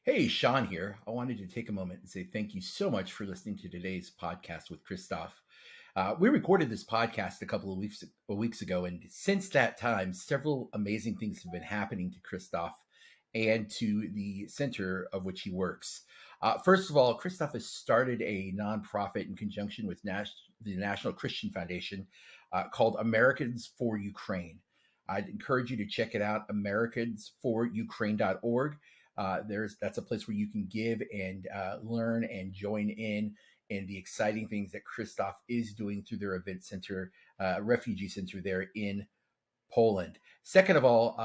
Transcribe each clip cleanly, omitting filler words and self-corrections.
Hey, Sean here. I wanted to take a moment and say thank you so much for listening to today's podcast with Krzysztof. We recorded this podcast a couple of weeks ago, and since that time, several amazing things have been happening to Krzysztof and to the center of which he works. First of all, Krzysztof has started a nonprofit in conjunction with the National Christian Foundation called Americans for Ukraine. I'd encourage you to check it out, americansforukraine.org. That's a place where you can give and learn and join in the exciting things that Krzysztof is doing through their event center, refugee center there in Poland. Second of all,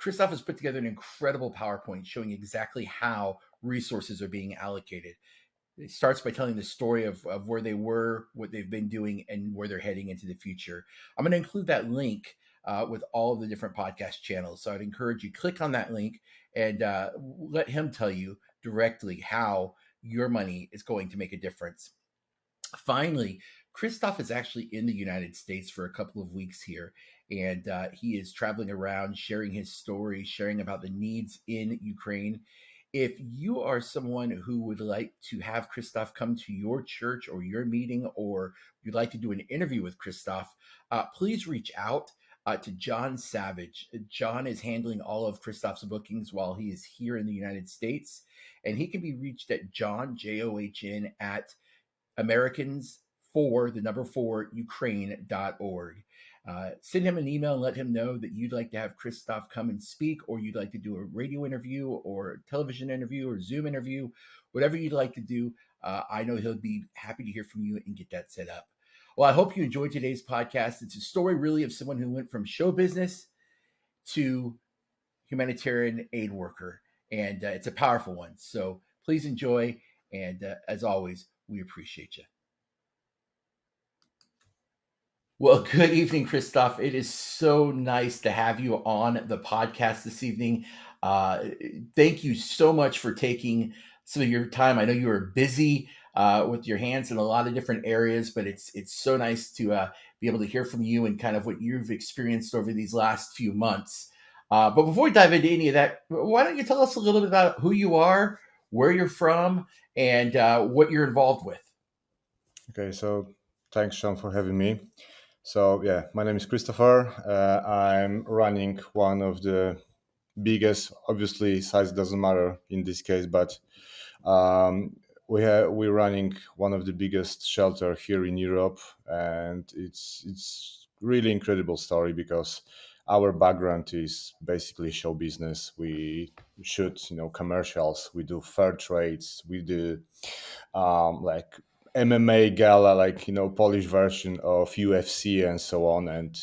Krzysztof has put together an incredible PowerPoint showing exactly how resources are being allocated. It starts by telling the story of where they were, what they've been doing, and where they're heading into the future. I'm going to include that link with all of the different podcast channels. So I'd encourage you click on that link and let him tell you directly how your money is going to make a difference. Finally, Krzysztof is actually in the United States for a couple of weeks here, and he is traveling around, sharing his story, sharing about the needs in Ukraine. If you are someone who would like to have Krzysztof come to your church or your meeting, or you'd like to do an interview with Krzysztof, please reach out to John Savage. John is handling all of Krzysztof's bookings while he is here in the United States, and he can be reached at John, John, at Americans for the number four Ukraine.org. Send him an email and let him know that you'd like to have Krzysztof come and speak, or you'd like to do a radio interview or television interview or Zoom interview, whatever you'd like to do. I know he'll be happy to hear from you and get that set up. Well, I hope you enjoyed today's podcast. It's a story really of someone who went from show business to humanitarian aid worker, and it's a powerful one. So please enjoy. And as always, we appreciate you. Well, good evening, Krzysztof. It is so nice to have you on the podcast this evening. Uh, Thank you so much for taking some of your time. I know you are busy with your hands in a lot of different areas, but it's so nice to be able to hear from you and kind of what you've experienced over these last few months. But before we dive into any of that, why don't you tell us a little bit about who you are, where you're from, and what you're involved with? Okay, so thanks, Sean, for having me. So, yeah, my name is Christopher. I'm running one of the biggest, obviously, size doesn't matter in this case, but um, we're running one of the biggest shelter here in Europe, and it's really incredible story because our background is basically show business. We shoot, commercials. We do fair trades. We do like MMA gala, like Polish version of UFC and so on. And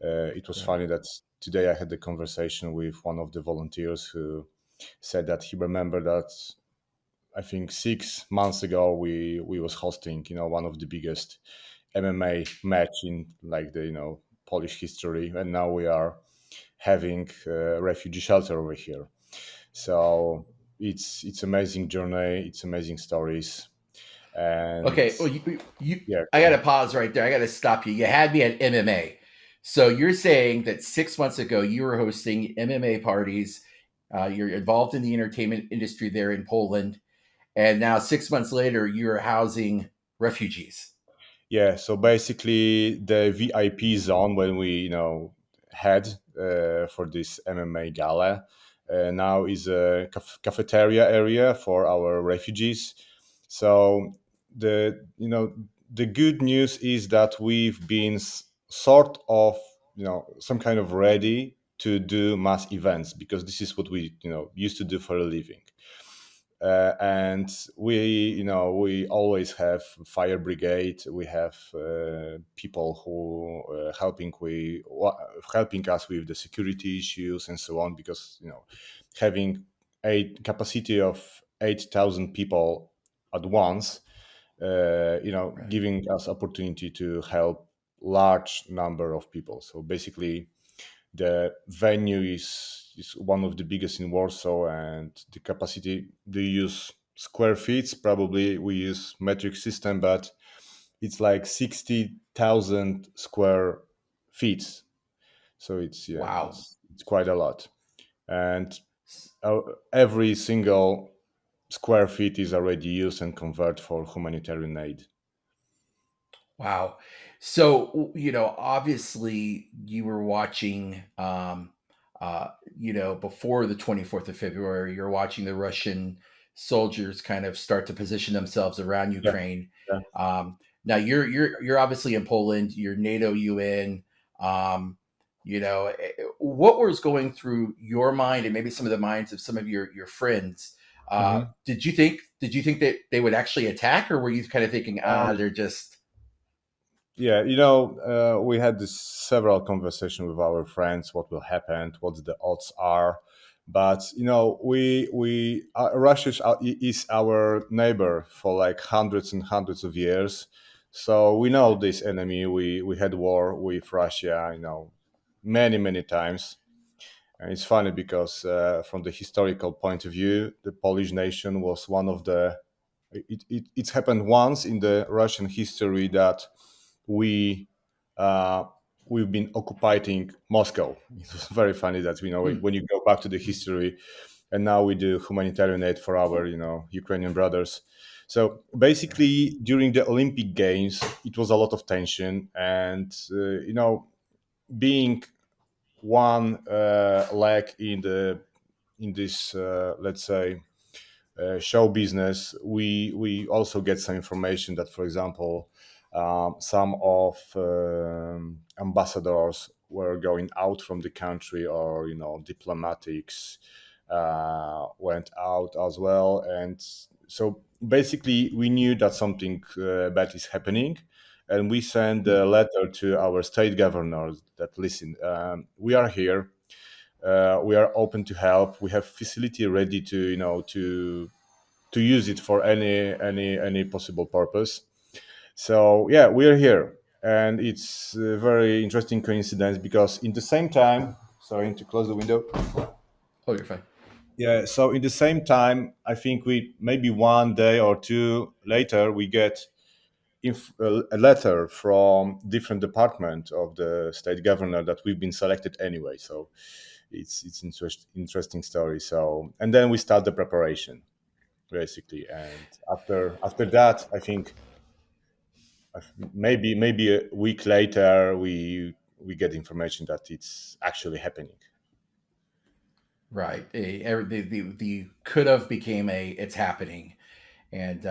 it was Right. funny that today I had the conversation with one of the volunteers who said that he remembered that I think 6 months ago we was hosting one of the biggest MMA match in like the Polish history, and now we are having a refugee shelter over here. So it's amazing journey, it's amazing stories, and Okay. Well, yeah, I got to pause right there. I got to stop you. You had me at MMA. So you're saying that 6 months ago you were hosting MMA parties. You're involved in the entertainment industry there in Poland, and now 6 months later you're housing refugees. yeah. So basically, the VIP zone when we had for this MMA gala now is a cafeteria area for our refugees. So the good news is that we've been sort of some kind of ready to do mass events because this is what we used to do for a living. And we always have fire brigade. We have people who helping us with the security issues and so on, because having a capacity of 8,000 people at once, Right. giving us opportunity to help large number of people. So basically the venue is one of the biggest in Warsaw, and the capacity, they use square feet. Probably we use metric system, but it's like 60,000 square feet. So it's, yeah, Wow. it's quite a lot. And Every single square feet is already used and converted for humanitarian aid. Wow. So, obviously you were watching, before the 24th of February, you're watching the Russian soldiers kind of start to position themselves around Yeah, Ukraine. yeah. Now you're obviously in Poland, you're NATO UN. What was going through your mind and maybe some of the minds of some of your friends? Mhm. Did you think that they would actually attack, or were you kind of thinking, Um, they're just yeah, we had this several conversations with our friends. What will happen? What the odds are? But Russia is our neighbor for like hundreds and hundreds of years, so we know this enemy. We had war with Russia, many times. And it's funny because from the historical point of view, the Polish nation was one of the. It's happened once in the Russian history that we uh, we've been occupying Moscow. It was very funny that hmm, when you go back to the history, and now we do humanitarian aid for our Ukrainian brothers. So right, basically, during the Olympic Games, it was a lot of tension, and being one leg in this let's say show business, we also get some information that, for example, some of ambassadors were going out from the country, or diplomatics went out as well, and so basically we knew that something bad is happening, and we sent hmm, a letter to our state governors that, listen, we are here, we are open to help, we have facility ready to to use it for any possible purpose. So yeah, we are here, and it's a very interesting coincidence because in the same time, sorry to close the window. oh, you're fine. Yeah, so in the same time, I think we maybe one day or two later we get a letter from different department of the state governor that we've been selected anyway. So it's interesting story. So, and then we start the preparation basically, and after that, I think maybe a week later we get information that it's actually happening. Right. The could have became a it's happening. And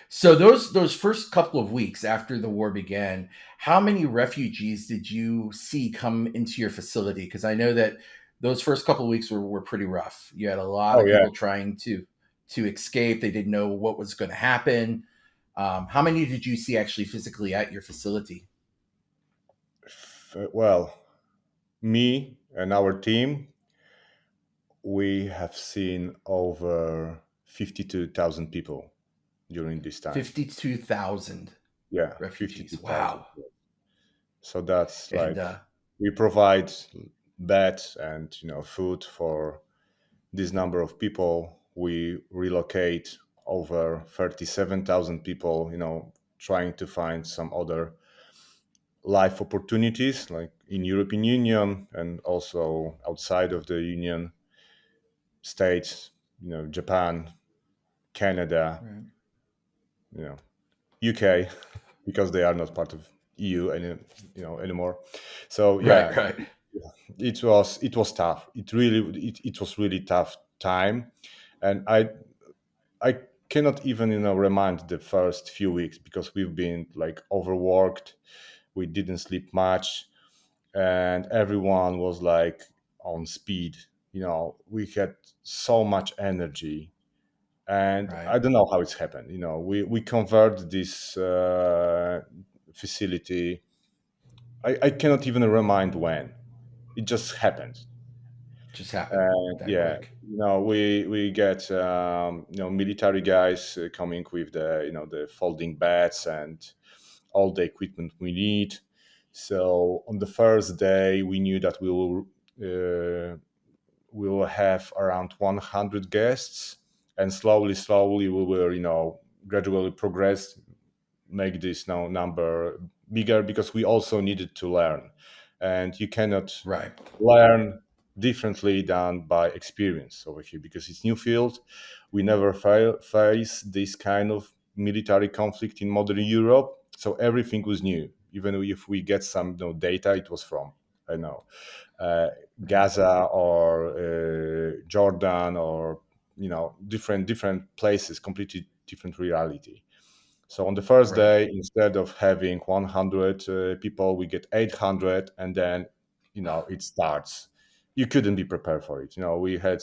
so those first couple of weeks after the war began, how many refugees did you see come into your facility? Because I know that those first couple of weeks were pretty rough. You had a lot Oh of yeah. people trying to escape. They didn't know what was going to happen. How many did you see actually physically at your facility? Well, me and our team, we have seen over 52,000 people during this time. 52,000 Yeah, refugees. 52,000. Wow. So that's And like we provide bed and food for this number of people. We relocate over 37,000 people, trying to find some other life opportunities like in European Union and also outside of the Union states, Japan, Canada, right, you know, UK, because they are not part of EU anymore. So right, yeah, right. it was tough. It was really tough time, and I cannot even remind the first few weeks because we've been like overworked. We didn't sleep much, and everyone was like on speed. We had so much energy, and Right. I don't know how it's happened. We convert this facility. I cannot even remind when it just happened. Just happened And that yeah, quick. we get military guys coming with the folding beds and all the equipment we need. So on the first day, we knew that we will have around 100 guests, and slowly we will gradually progress, make this now number bigger because we also needed to learn, and you cannot Right. learn differently than by experience over here, because it's new field. We never face this kind of military conflict in modern Europe, so everything was new. Even if we get some data, it was from, I know, uh, Right. Gaza or Jordan, or different places, completely different reality. So on the first Right. day, instead of having 100 people, we get 800, and then it starts. You couldn't be prepared for it. We had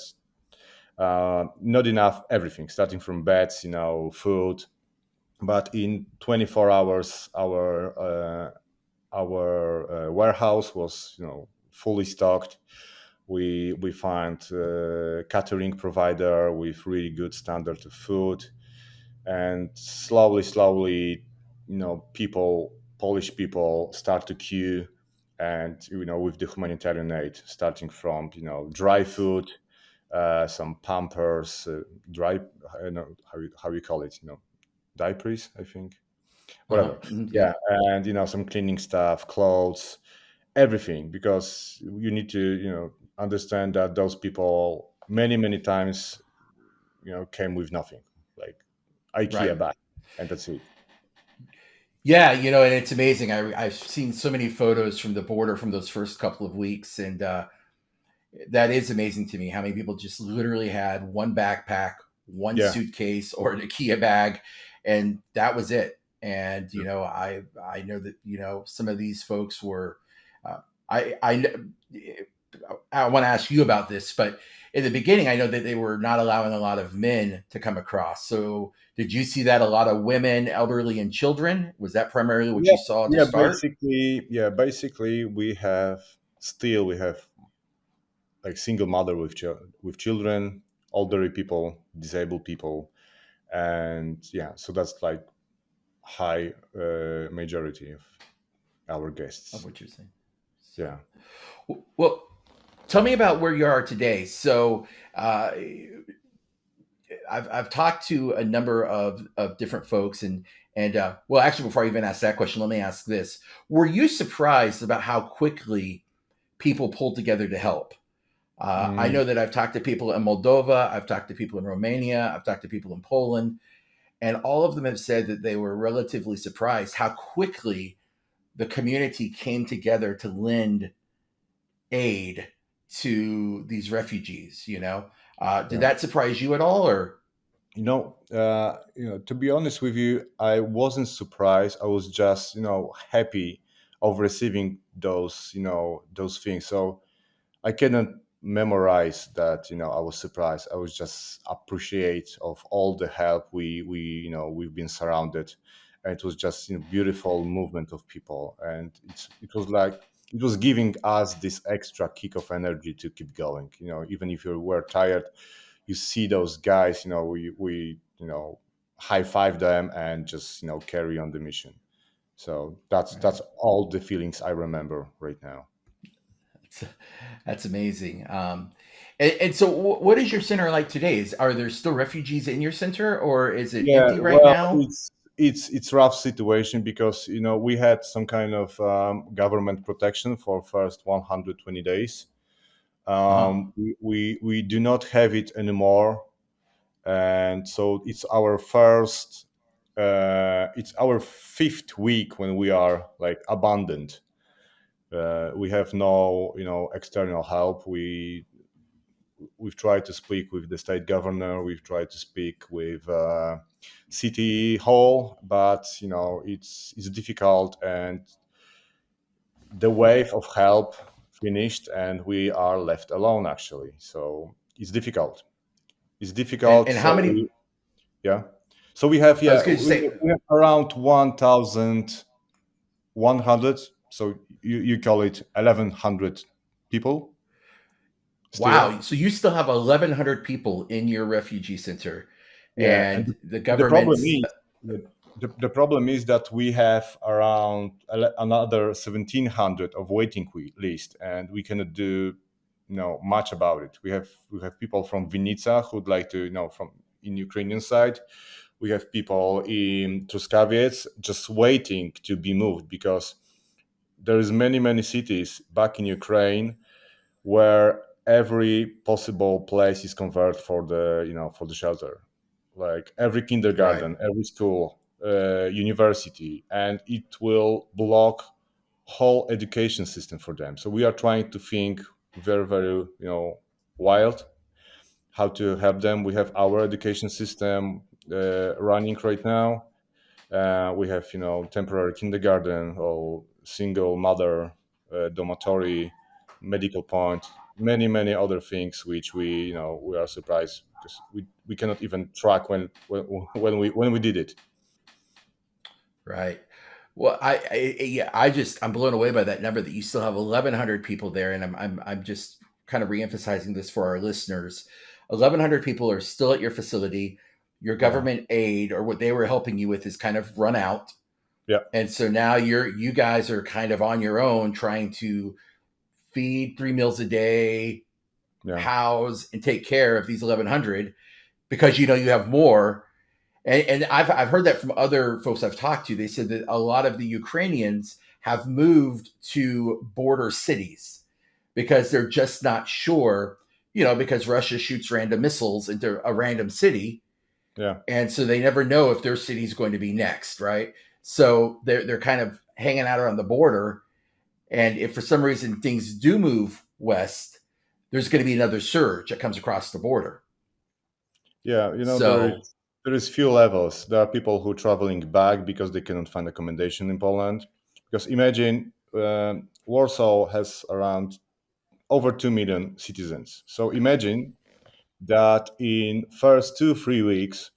not enough everything, starting from beds, food. But in 24 hours, our warehouse was fully stocked. We find catering provider with really good standard of food, and slowly, Polish people start to queue, and with the humanitarian aid, starting from dry food, some pampers, dry, I don't know how you call it, diapers, I think, Uh-huh. whatever. Yeah. Yeah, and some cleaning stuff, clothes, everything, because you need to understand that those people many times came with nothing, like Right. IKEA bag, and that's it. Yeah, and it's amazing. I've seen so many photos from the border from those first couple of weeks, and that is amazing to me. How many people just literally had one backpack, one Yeah, suitcase, or an IKEA bag, and that was it. And yeah, I know that some of these folks were. I I want to ask you about this, but in the beginning, I know that they were not allowing a lot of men to come across. So, did you see that a lot of women, elderly, and children? Was that primarily what yeah, you saw to yeah. start? Basically, we have like single mother with with children, elderly people, disabled people, and yeah, so that's like high majority of our Of guests. what you're saying. So, Yeah, well, tell me about where you are today. So, uh, I've talked to a number of different folks, and well, actually, before I even ask that question, let me ask this: were you surprised about how quickly people pulled together to help? I mm, know that I've talked to people in Moldova, I've talked to people in Romania, I've talked to people in Poland, and all of them have said that they were relatively surprised how quickly the community came together to lend aid to these refugees. Did yeah. that surprise you at all, or To be honest with you, I wasn't surprised. I was just happy of receiving those things. So I cannot memorize that. I was surprised. I was just appreciate of all the help we've been surrounded, and it was just beautiful movement of people, and it was like it was giving us this extra kick of energy to keep going. Even if you were tired, you see those guys. We high five them and just carry on the mission. So that's right? all the feelings I remember right now. That's, that's amazing. And so, what is your center like today? Are there still refugees in your center, or is it Yeah, empty right well, now? it's rough situation, because we had some kind of government protection for first 120 days. Uh huh. We do not have it anymore, and so it's our fifth week when we are like abandoned. We have no external help. We've tried to speak with the state governor, we've tried to speak with city hall, but it's difficult, and the wave of help finished, and we are left alone actually. So it's difficult. It's And difficult. how So many? yeah, so we have, I was yeah, going to say, we have around 1,100. So you call it 1,100 people still. wow. So you still have 1,100 people in your refugee center, Yeah, and and the the problem government's. is the problem is that we have around another 1,700 of list, and we cannot do much about it. We have people from Vinica who'd like to from in Ukrainian side. We have people in Truskaviec just waiting to be moved, because there is many cities back in Ukraine where every possible place is converted for the for the shelter, like every Right. kindergarten, every school, university, and it will block whole education system for them. So we are trying to think very, very, wild, how to help them. We have our education system running right now. We have, temporary kindergarten or single mother dormitory, medical point, many, many other things which we are surprised because we cannot even track when we did it. Right. Well, yeah, I'm blown away by that number that you still have 1,100 people there, and I'm just kind of reemphasizing this for our listeners. 1,100 people are still at your facility. Your Yeah, government aid or what they were helping you with is kind of run out, yeah, and so now you guys are kind of on your own trying to feed 3 meals a day, yeah, house, and take care of these 1,100 because you know you have more. And I've heard that from other folks I've talked to. They said that a lot of the Ukrainians have moved to border cities because they're just not sure, because Russia shoots random missiles into a random city, yeah. and so they never know if their city is going to be next, right? So they're kind of hanging out around the border, and if for some reason things do move west, there's going to be another surge that comes across the border. Yeah, So there is few levels. There are people who traveling back because they cannot find accommodation in Poland. Because imagine Warsaw has around over 2 million citizens. So imagine that in first 2 3 weeks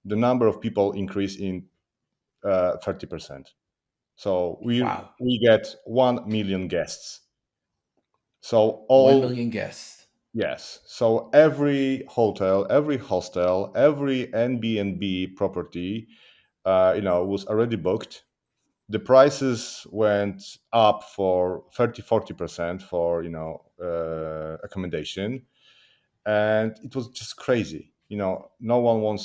the number of people increase in 30%. So we wow, we get 1 million guests. So 1 all million guests. Yes. So every hotel, every hostel, every Airbnb property, was already booked. The prices went up for 30-40% for accommodation, and it was just crazy. No one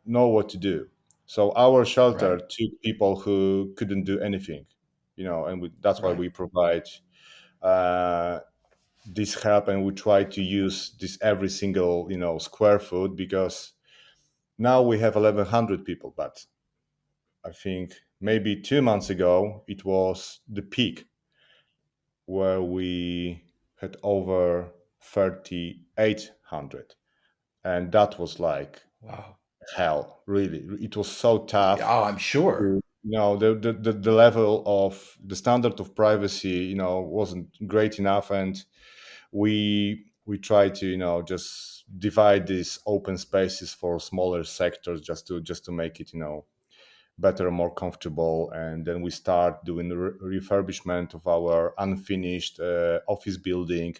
know what to do. So our shelter Right, took people who couldn't do anything, and that's why right, we provide uh, this help, and we try to use this every single square foot, because now we have 1,100 people, but I think maybe 2 months ago it was the peak where we had over 3,800, and that was like wow. hell. Really, it was so tough. Oh, I'm sure. The level of the standard of privacy wasn't great enough, and we try to just divide these open spaces for smaller sectors, just to make it better, more comfortable. And then we start doing the refurbishment of our unfinished office building.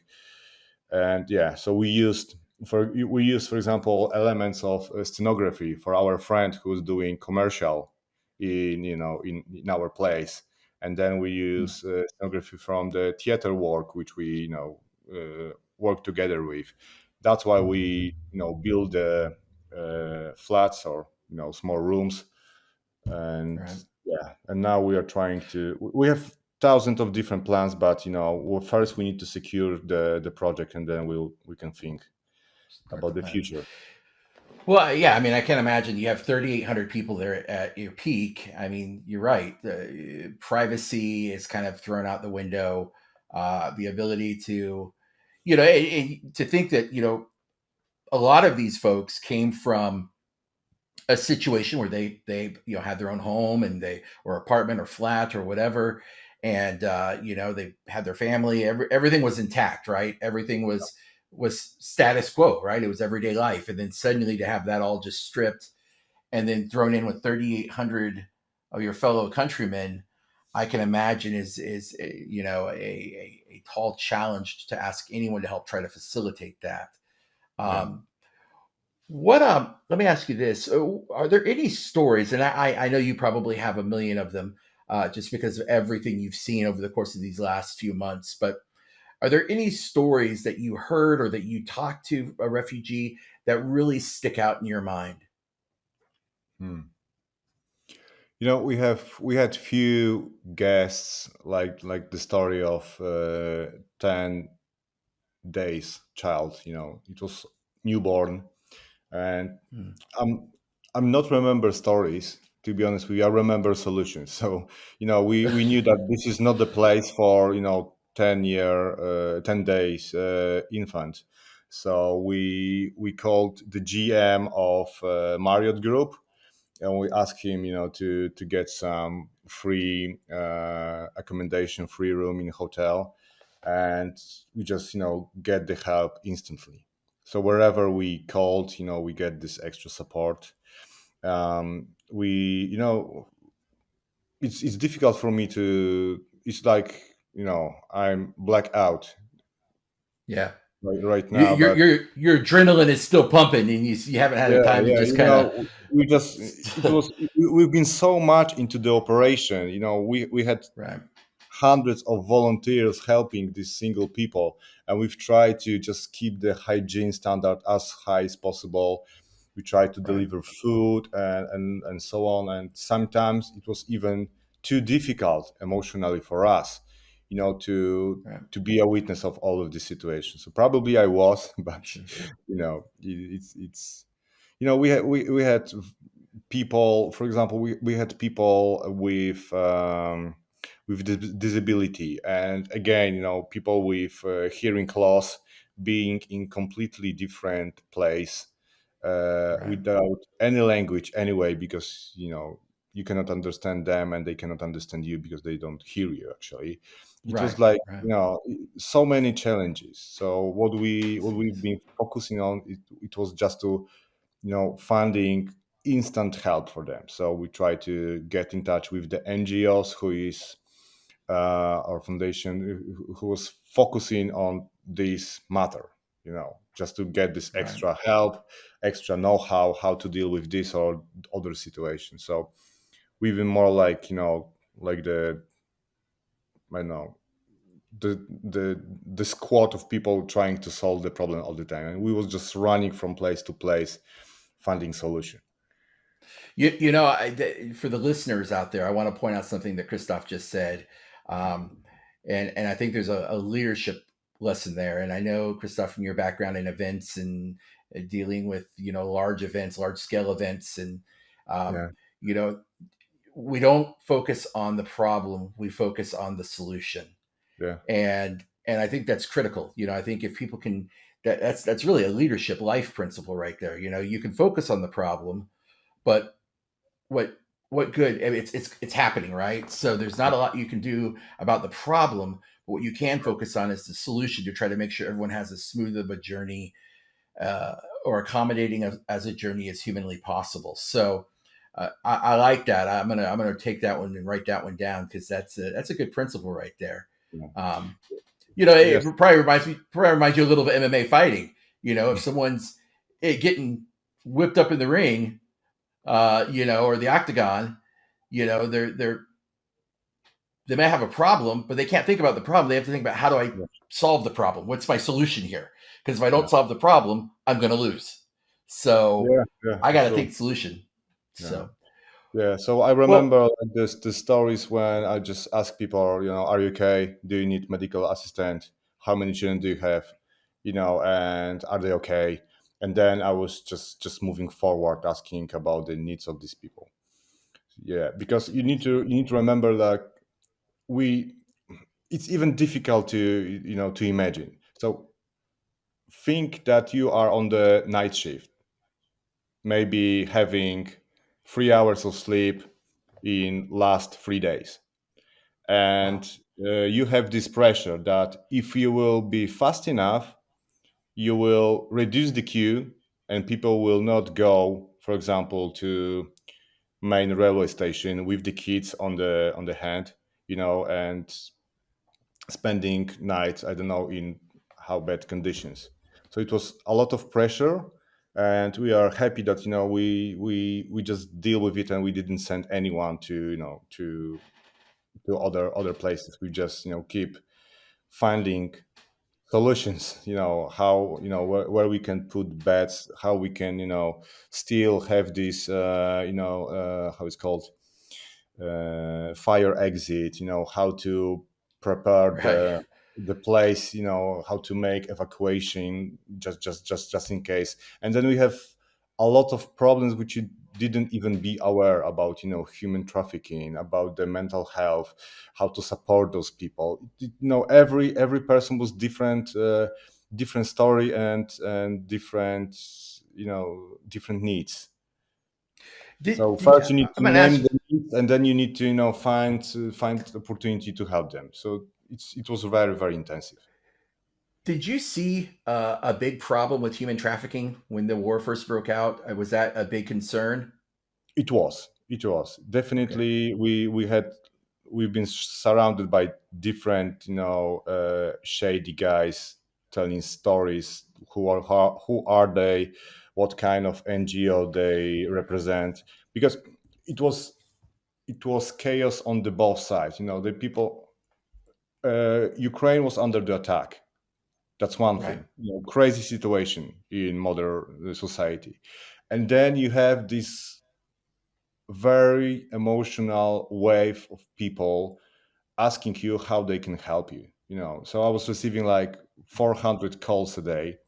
And yeah, so we used, for example, elements of stenography for our friend who's doing commercial in our place. And then we Hmm. use stenography from the theater work, which we work together with. That's why we build the flats, or small rooms. And Right. yeah, and now we are trying to we have thousands of different plans, but first we need to secure the project, and then we can think Start the about the planning. future. Well, yeah, I mean, I can imagine you have 3,800 people there at your peak. I mean, you're right. The privacy is kind of thrown out the window. The ability to, and to think that, a lot of these folks came from a situation where they had their own home and they or apartment or flat or whatever, and they had their family. Everything was intact, right? Everything was status quo, right? It was everyday life, and then suddenly to have that all just stripped and then thrown in with 3,800 of your fellow countrymen, I can imagine is a tall challenge to ask anyone to help try to facilitate that. Yeah. um, what Let me ask you this: are there any stories? And I know you probably have a million of them, just because of everything you've seen over the course of these last few months. But are there any stories that you heard or that you talked to a refugee that really stick out in your mind? Hmm. We had few guests, like the story of 10 days child. It was newborn, and Hmm. I'm I'm not remember stories. To be honest with you, I remember solutions. So we knew that this is not the place for 10 days infant. So we called the GM of Marriott Group, and we asked him, to get some free accommodation, free room in hotel, and we just get the help instantly. So wherever we called, we get this extra support. We, it's difficult for me to. It's like I'm black out Yeah. right Your now, your but your your adrenaline is still pumping, and you haven't had yeah, a time to yeah. just kind of. We just we've been so much into the operation. We had Right. hundreds of volunteers helping these single people, and we've tried to just keep the hygiene standard as high as possible. We tried to Right. deliver food and so on, and sometimes it was even too difficult emotionally for us to Right. be a witness of all of these situations. So probably I was, but Sure. it's we had people. For example, we had people with disability, and again, people with hearing loss, being in completely different place, Right. without any language anyway, because you cannot understand them and they cannot understand you because they don't hear you actually. It Right. was like Right. so many challenges. So what we've been focusing on, it was just to finding instant help for them. So we try to get in touch with the NGOs, who is our foundation, who was focusing on this matter. Just to get this Right. extra help, extra know-how, how to deal with this or other situation. So we've been more like like the I don't know the squad of people trying to solve the problem all the time, and we was just running from place to place, finding solution. For the listeners out there, I want to point out something that Christoph just said, um, and I think there's a leadership lesson there. And I know, Christoph, from your background in events and dealing with large events, large scale events, and um, Yeah, you know we don't focus on the problem; we focus on the solution. yeah, And I think that's critical. I think if people can, that's really a leadership life principle right there. You can focus on the problem, but what what good? I mean, it's happening, right? So there's not a lot you can do about the problem, but what you can focus on is the solution to try to make sure everyone has as smooth of a journey, uh, or accommodating as a journey as humanly possible. So I like that. I'm gonna take that one and write that one down, because that's a good principle right there. yeah. Um, Yes, it probably reminds you a little of MMA fighting. If someone's getting whipped up in the ring, or the octagon, they may have a problem, but they can't think about the problem. They have to think about, how do I yeah, solve the problem? What's my solution here? Because if I yeah, don't solve the problem, I'm going to lose. So yeah, yeah, I for got to sure. think solution. Yeah, So, yeah. So I well, remember like this the stories when I just ask people, are you okay? Do you need medical assistant? How many children do you have? And are they okay? And then I was just moving forward, asking about the needs of these people. Yeah, because you need to remember that we it's even difficult to imagine. So think that you are on the night shift, maybe having 3 hours of sleep in last 3 days, wow, and you have this pressure that if you will be fast enough, you will reduce the queue, and people will not go, for example, to main railway station with the kids on the hand, and spending nights, I don't know, in how bad conditions. So it was a lot of pressure, and we are happy that we just deal with it, and we didn't send anyone to other places. We just keep finding solutions. How where we can put beds, how we can still have this how it's called, fire exit. How to prepare right, the the place, how to make evacuation just in case. And then we have a lot of problems which you didn't even be aware about, human trafficking, about the mental health, how to support those people. Every person was different, different story, and different, different needs. So Did first you need I'm to gonna name ask? the needs, and then you need to, find opportunity to help them. So it was very, very intensive. Did you see a big problem with human trafficking when the war first broke out? Was that a big concern? It was Okay. definitely. We've been surrounded by different, shady guys telling stories. Who are they? What kind of NGO they represent? Because it was it was chaos on the both sides. The people. Ukraine was under the attack. That's one Right. thing. Crazy situation in modern society, and then you have this very emotional wave of people asking you how they can help you. So I was receiving like 400 calls a day.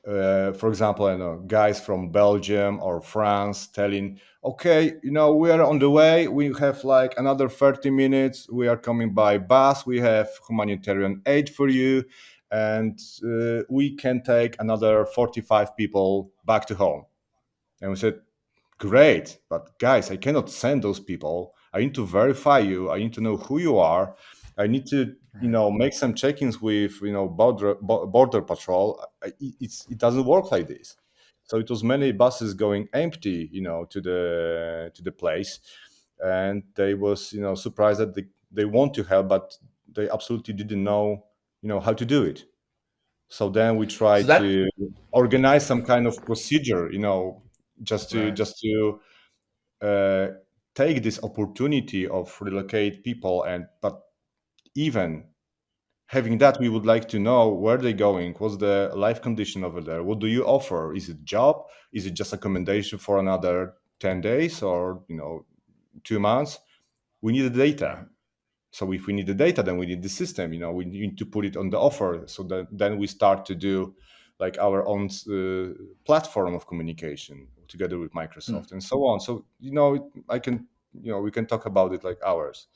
For example, I know guys from Belgium or France telling, okay, we are on the way. We have like another 30 minutes. We are coming by bus. We have humanitarian aid for you. And we can take another 45 people back to home. And we said, great, but guys, I cannot send those people. I need to verify you. I need to know who you are. I need to, Right. make some check-ins with, border patrol. It doesn't work like this. So it was many buses going empty, to the place, and they was, surprised that they want to help, but they absolutely didn't know, how to do it. So then we try So that to organize some kind of procedure, just to right. just to uh, take this opportunity of relocate people. And but even having that, we would like to know where they're going, what's the life condition over there, what do you offer, is it job, is it just accommodation for another 10 days, or 2 months. We need the data. Right. So if we need the data, then we need the system. We need to put it on the offer, so that then we start to do like our own platform of communication together with Hmm. Microsoft and so on. So I can, we can talk about it like hours.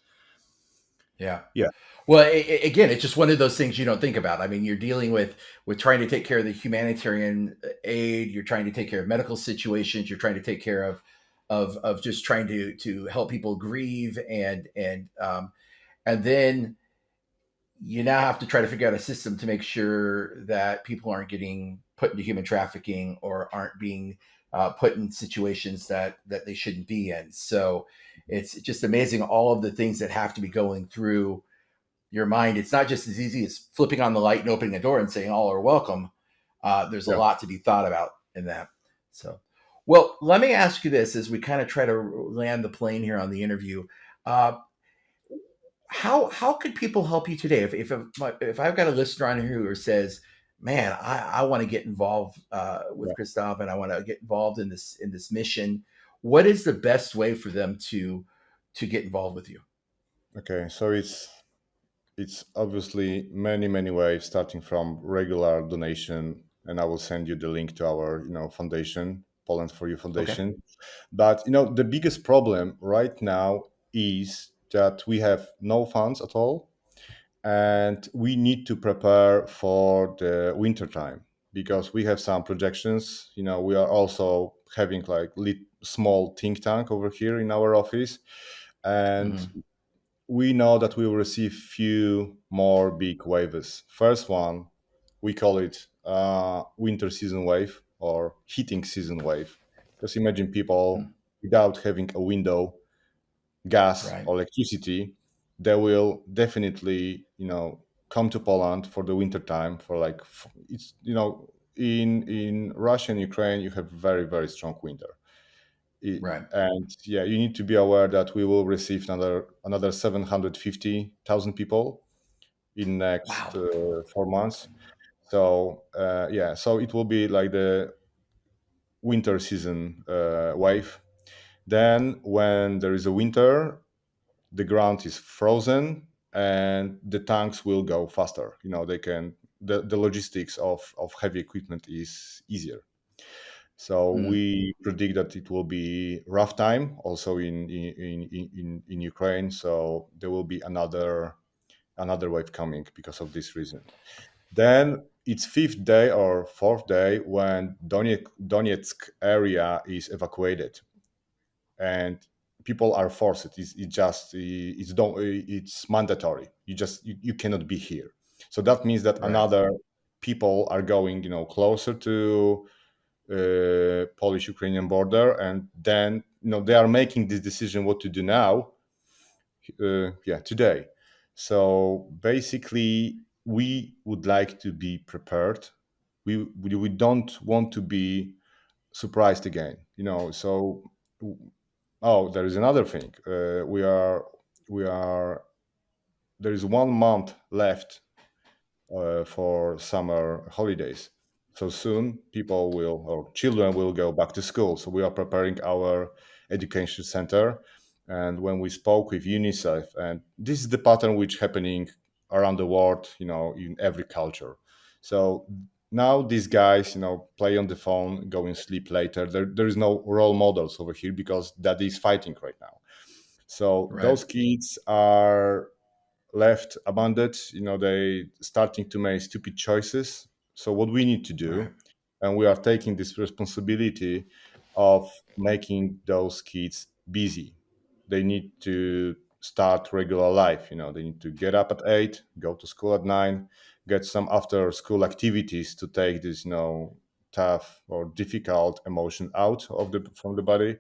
Yeah. Yeah, Well, again, it's just one of those things you don't think about. I mean, you're dealing with trying to take care of the humanitarian aid. You're trying to take care of medical situations. You're trying to take care of just trying to help people grieve and then you now have to try to figure out a system to make sure that people aren't getting put into human trafficking or aren't being put in situations that they shouldn't be in. So it's just amazing all of the things that have to be going through your mind. It's not just as easy as flipping on the light and opening a door and saying all are welcome. There's a yeah. lot to be thought about in that. So, well, let me ask you this as we kind of try to land the plane here on the interview. Uh, how could people help you today? If I've got a listener on here who says, "Man, I want to get involved with Yeah. Krzysztof, and I want to get involved in this mission," what is the best way for them to get involved with you? Okay, so it's obviously many, many ways, starting from regular donation, and I will send you the link to our, foundation, Poland for You Okay. Foundation. But the biggest problem right now is that we have no funds at all, and we need to prepare for the winter time, because we have some projections. We are also having like small think tank over here in our office, and Hmm. we know that we will receive few more big waves. First one, we call it winter season wave or heating season wave, because imagine people without having a window, gas Right. or electricity, they will definitely, come to Poland for the winter time. For like it's, in Russia and Ukraine, you have very, very strong winter. Right. And yeah, you need to be aware that we will receive another 750,000 people in next Wow. 4 months. So yeah, so it will be like the winter season wave. Then when there is a winter, the ground is frozen. and the tanks will go faster. They can the logistics of heavy equipment is easier. So Mm, we predict that it will be rough time also in Ukraine. So there will be another wave coming because of this reason. Then it's fifth day or fourth day when Donetsk area is evacuated, and people are forced. It's just it's mandatory. You cannot be here. So that means that right. another people are going closer to Polish Ukrainian border, and then they are making this decision what to do now. Yeah, today. So basically, we would like to be prepared. We don't want to be surprised again. So oh, there is another thing. We are there is 1 month left for summer holidays. So soon, people will or children will go back to school. So we are preparing our education center. And when we spoke with UNICEF, and this is the pattern which happening around the world, in every culture. So now these guys, play on the phone, go and sleep later. There is no role models over here because that is fighting right now. So Right. those kids are left abandoned. They starting to make stupid choices. So what we need to Right. do, and we are taking this responsibility of making those kids busy. They need to start regular life. They need to get up at 8, go to school at 9, get some after school activities to take this tough or difficult emotion out of the from the body.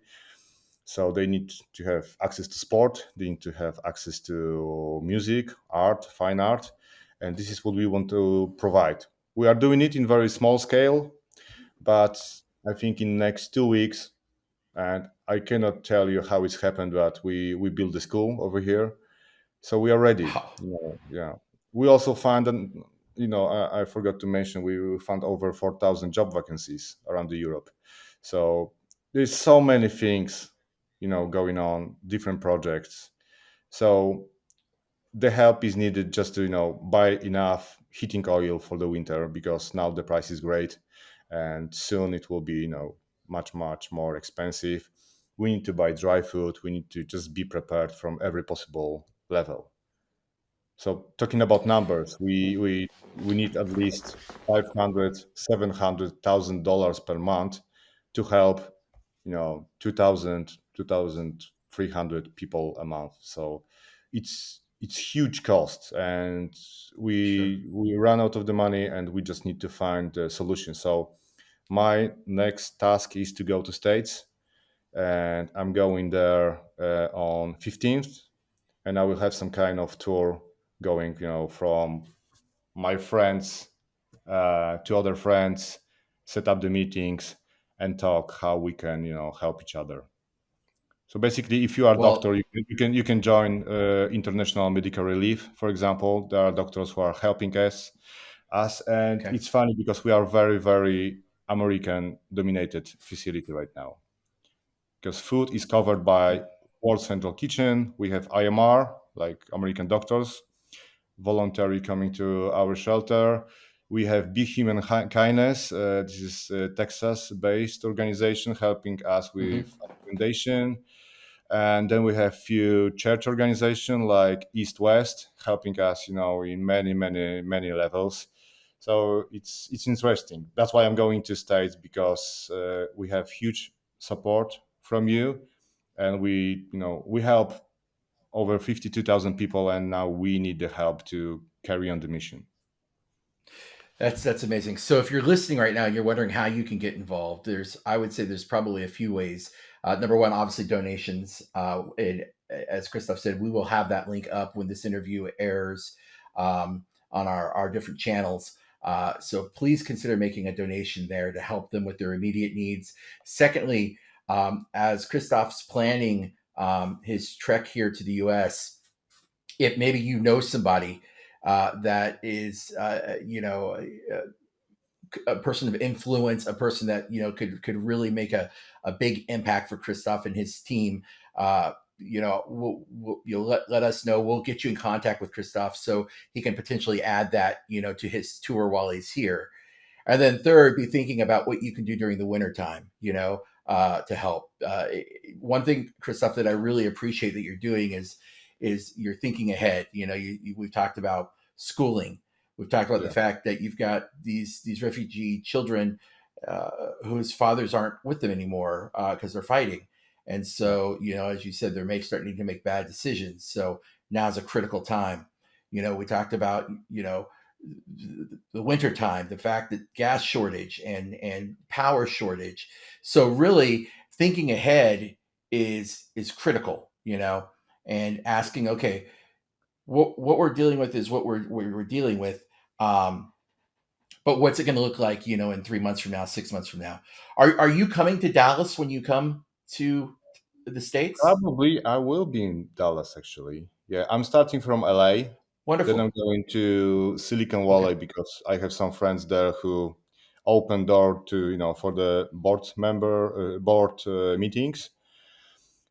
So they need to have access to sport, they need to have access to music, art, fine art, and this is what we want to provide. We are doing it in very small scale, but I think in next 2 weeks, and I cannot tell you how it's happened, but we build the school over here, so we are ready. Wow. Yeah. We also find, and I forgot to mention, we found over 4,000 job vacancies around the Europe. So there's so many things, going on, different projects. So the help is needed just to buy enough heating oil for the winter, because now the price is great, and soon it will be much more expensive. We need to buy dry food. We need to just be prepared from every possible level. So talking about numbers, we need at least 500, $700,000 per month to help 2,300 people a month. So it's huge cost, and Sure. we run out of the money, and we just need to find a solution. So my next task is to go to States, and I'm going there on 15th, and I will have some kind of tour going, from my friends to other friends, set up the meetings, and talk how we can, help each other. So basically, if you are a doctor, Well, you can join International Medical Relief, for example. There are doctors who are helping us, and okay. it's funny because we are very very American dominated facility right now, because food is covered by World Central Kitchen. We have IMR, like American doctors, voluntary coming to our shelter. We have Big Human Kindness. This is a Texas-based organization helping us Hmm. with accommodation. And then we have few church organization like East West helping us, in many levels. So it's interesting. That's why I'm going to States, because we have huge support from you, and we help over 52,000 people, and now we need the help to carry on the mission. That's amazing. So if you're listening right now and you're wondering how you can get involved, I would say there's probably a few ways. Number one, obviously donations. And as Christoph said, we will have that link up when this interview airs on our different channels. So please consider making a donation there to help them with their immediate needs. Secondly, as Christoph's planning his trek here to the U.S., if maybe you know somebody that is, a person of influence, a person that could really make a big impact for Christoph and his team. you'll let us know. We'll get you in contact with Krzysztof so he can potentially add that, to his tour while he's here. And then third, be thinking about what you can do during the wintertime, to help. One thing, Krzysztof, that I really appreciate that you're doing is you're thinking ahead. We've talked about schooling. We've talked about the Yeah. fact that you've got these refugee children whose fathers aren't with them anymore because they're fighting. And Yeah. so, as you said, they're starting to make bad decisions. So now's a critical time. We talked about, the winter time, the fact that gas shortage and power shortage. So really thinking ahead is critical, and asking, okay, what we're dealing with is what we're dealing with. But what's it going to look like, in 3 months from now, 6 months from now? Are you coming to Dallas when you come to the States? Probably I will be in Dallas actually. Yeah, I'm starting from LA. Then I'm Wonderful. going to Silicon Okay. Valley because I have some friends there who open door to for the board meetings.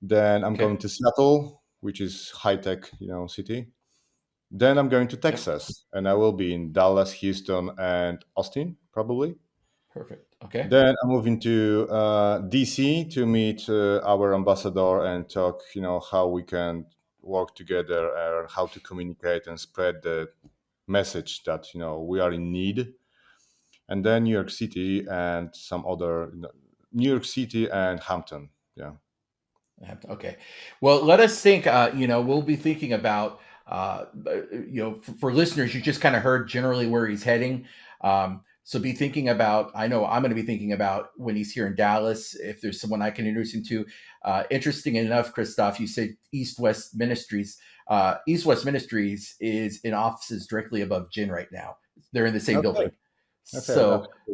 Then I'm Okay. going to Seattle, which is high tech city. Then I'm going to Yep. Texas, and I will be in Dallas, Houston, and Austin probably. Perfect. Okay. Then I'm moving to DC to meet our ambassador and talk, how we can work together and how to communicate and spread the message that we are in need. And then New York City and some other, New York City and Hampton. Yeah. Okay. Well, let us think. We'll be thinking about, for listeners, you just kind of heard generally where he's heading. So be thinking about. I know I'm going to be thinking about when he's here in Dallas. If there's someone I can introduce him to. Interesting enough, Krzysztof, you said East West Ministries. East West Ministries is in offices directly above Jen right now. They're in the same Okay. building. Okay. That's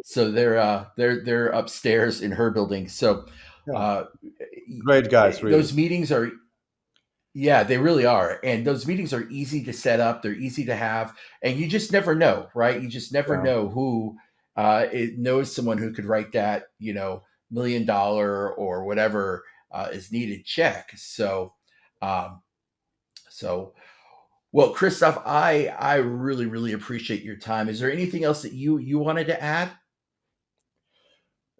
So they're upstairs in her building. So yeah. uh, Great guys, really. those meetings are, yeah, they really are, and those meetings are easy to set up, they're easy to have, and you just never know, right? You just never Yeah. know who it knows someone who could write that, $1 million or whatever is needed check. Um, so well, Christoph, I really really appreciate your time. Is there anything else that you wanted to add?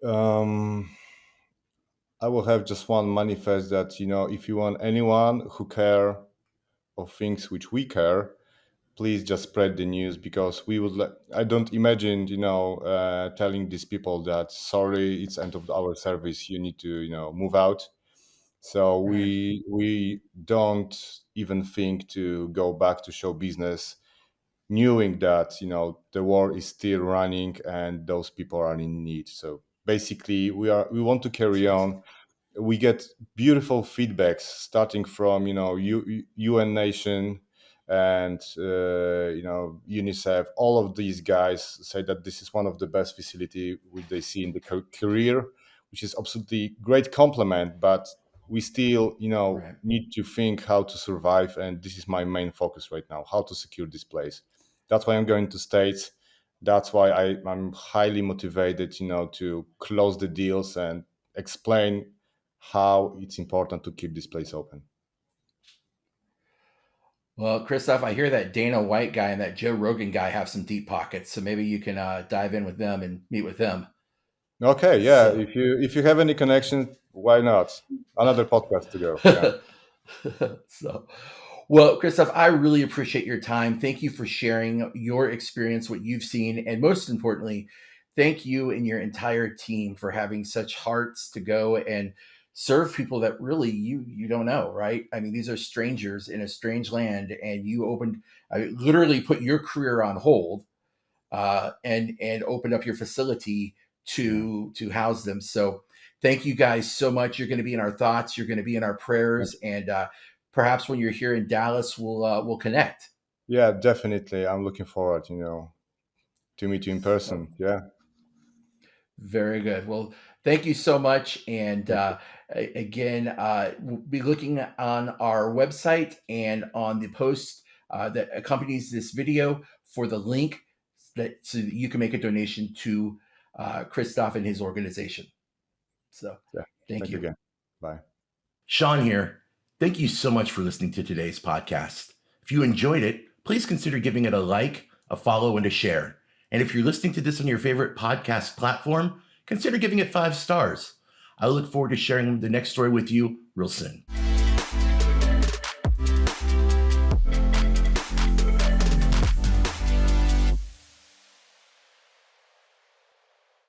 Um, I will have just one manifest that if you want anyone who care of things which we care, please just spread the news because we would I don't imagine telling these people that sorry, it's end of our service, you need to move out. So Right. we don't even think to go back to show business knowing that the war is still running and those people are in need. So basically we want to carry Precisely. on. We get beautiful feedbacks starting from UN Nation and UNICEF. All of these guys say that this is one of the best facility which they see in the career, which is absolutely great compliment. But we still Right. need to think how to survive, and this is my main focus right now: how to secure this place. That's why I'm going to States. That's why I'm highly motivated, to close the deals and explain how it's important to keep this place open. Well, Christoph, I hear that Dana White guy and that Joe Rogan guy have some deep pockets, so maybe you can dive in with them and meet with them. Okay, yeah. So, If you have any connections, why not? Another podcast to go. Yeah. so, well, Christoph, I really appreciate your time. Thank you for sharing your experience, what you've seen, and most importantly, thank you and your entire team for having such hearts to go and serve people that really you don't know, right? I mean, these are strangers in a strange land, and you opened, I literally put your career on hold and opened up your facility Yeah. to house them. So thank you guys so much. You're going to be in our thoughts. You're going to be in our prayers, and perhaps when you're here in Dallas, we'll connect. Yeah, definitely. I'm looking forward, to meet you in So person. Yeah. very good. Well, thank you so much. And Thank you. again, we'll be looking on our website and on the post that accompanies this video for the link so that you can make a donation to Christoph and his organization. So Yeah. thank Thank you you. again. Bye. Sean here. Thank you so much for listening to today's podcast. If you enjoyed it, please consider giving it a like, a follow, and a share. And if you're listening to this on your favorite podcast platform, consider giving it 5 stars. I look forward to sharing the next story with you real soon.